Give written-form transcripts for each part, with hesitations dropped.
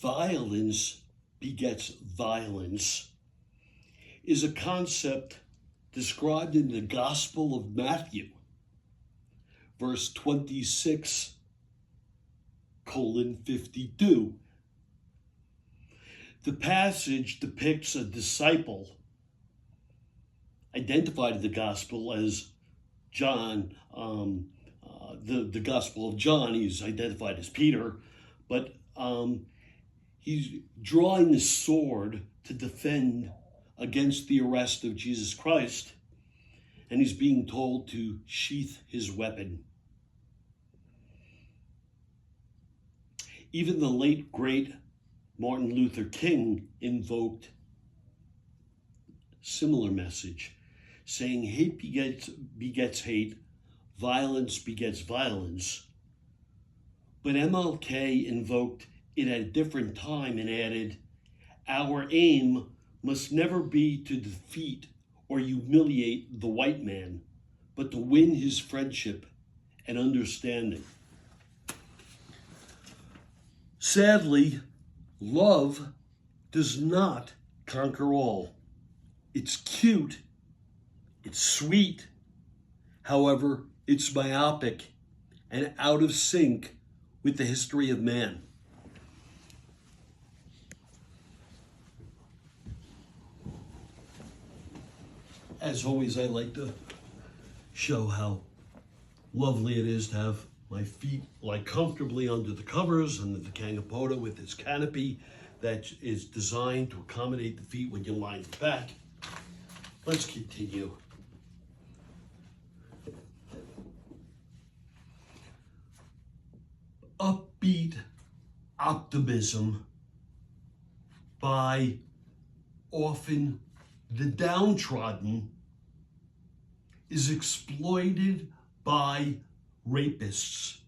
violence begets violence is a concept described in the Gospel of Matthew, verse 26:52. The passage depicts a disciple identified in the Gospel as John. The Gospel of John, he's identified as Peter, but he's drawing a sword to defend against the arrest of Jesus Christ, and he's being told to sheath his weapon. Even the late, great Martin Luther King invoked a similar message, saying hate begets hate, violence begets violence. But MLK invoked it at a different time and added, our aim must never be to defeat or humiliate the white man, but to win his friendship and understanding. Sadly, love does not conquer all. It's cute, it's sweet, however, it's myopic and out of sync with the history of man. As always, I like to show how lovely it is to have my feet lie comfortably under the covers, under the Kangapoda with its canopy that is designed to accommodate the feet when you lie back. Let's continue. Upbeat optimism by often the downtrodden is exploited by rapists.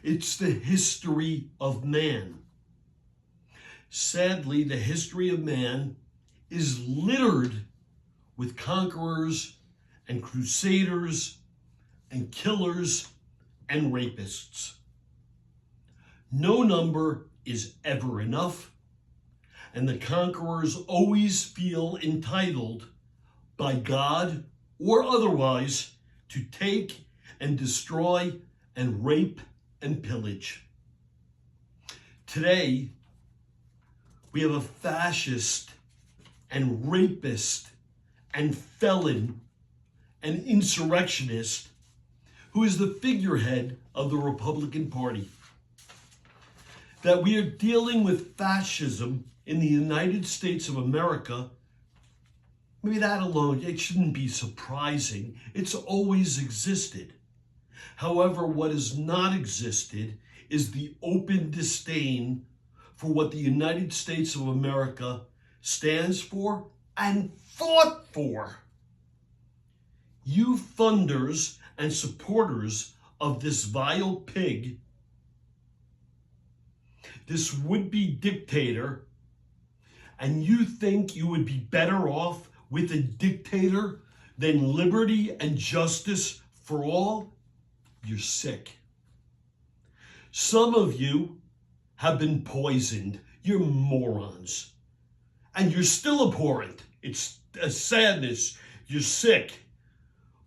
It's the history of man. Sadly, the history of man is littered with conquerors and crusaders and killers and rapists. No number is ever enough, and the conquerors always feel entitled by God or otherwise to take and destroy and rape and pillage. Today, we have a fascist and rapist and felon and insurrectionist who is the figurehead of the Republican Party. That we are dealing with fascism in the United States of America, maybe that alone, it shouldn't be surprising. It's always existed. However, what has not existed is the open disdain for what the United States of America stands for and fought for. You funders and supporters of this vile pig, this would-be dictator, and you think you would be better off with a dictator than liberty and justice for all? You're sick. Some of you have been poisoned. You're morons. And you're still abhorrent. It's a sadness. You're sick.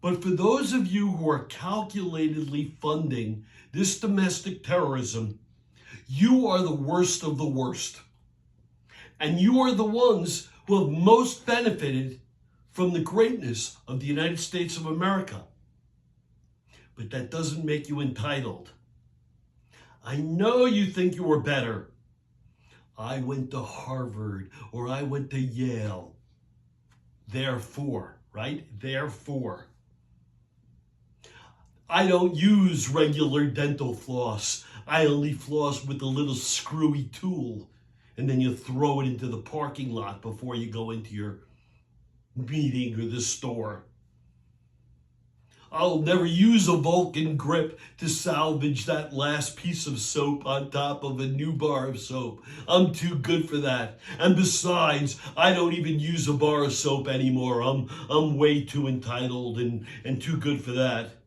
But for those of you who are calculatedly funding this domestic terrorism, you are the worst of the worst. And you are the ones who have most benefited from the greatness of the United States of America. But that doesn't make you entitled. I know you think you were better. I went to Harvard or I went to Yale. Therefore, right? Therefore. I don't use regular dental floss. I only floss with a little screwy tool. And then you throw it into the parking lot before you go into your meeting or the store. I'll never use a Vulcan grip to salvage that last piece of soap on top of a new bar of soap. I'm too good for that. And besides, I don't even use a bar of soap anymore. I'm way too entitled and too good for that.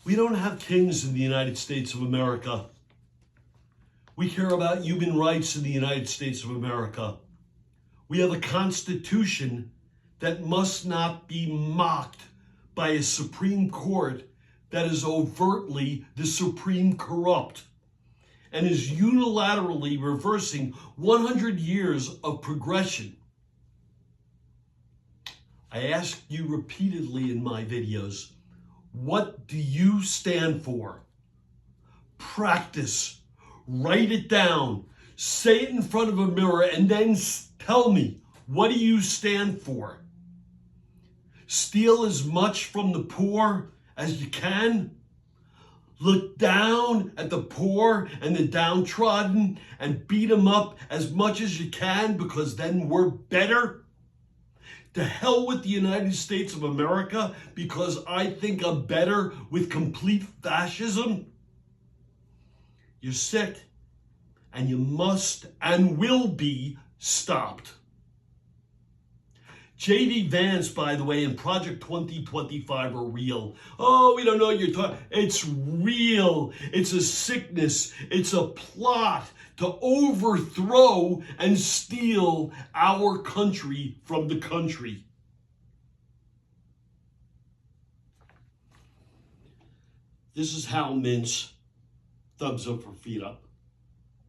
We don't have kings in the United States of America. We care about human rights in the United States of America. We have a Constitution that must not be mocked by a Supreme Court that is overtly the supreme corrupt and is unilaterally reversing 100 years of progression. I ask you repeatedly in my videos, what do you stand for? Practice. Write it down. Say it in front of a mirror and then tell me, what do you stand for? Steal as much from the poor as you can. Look down at the poor and the downtrodden and beat them up as much as you can because then we're better. To hell with the United States of America because I think I'm better with complete fascism. You're sick and you must and will be stopped. J.D. Vance, by the way, and Project 2025 are real. Oh, we don't know what you're talking. It's real. It's a sickness. It's a plot to overthrow and steal our country from the country. This is Hal Mintz. Thumbs up or feet up.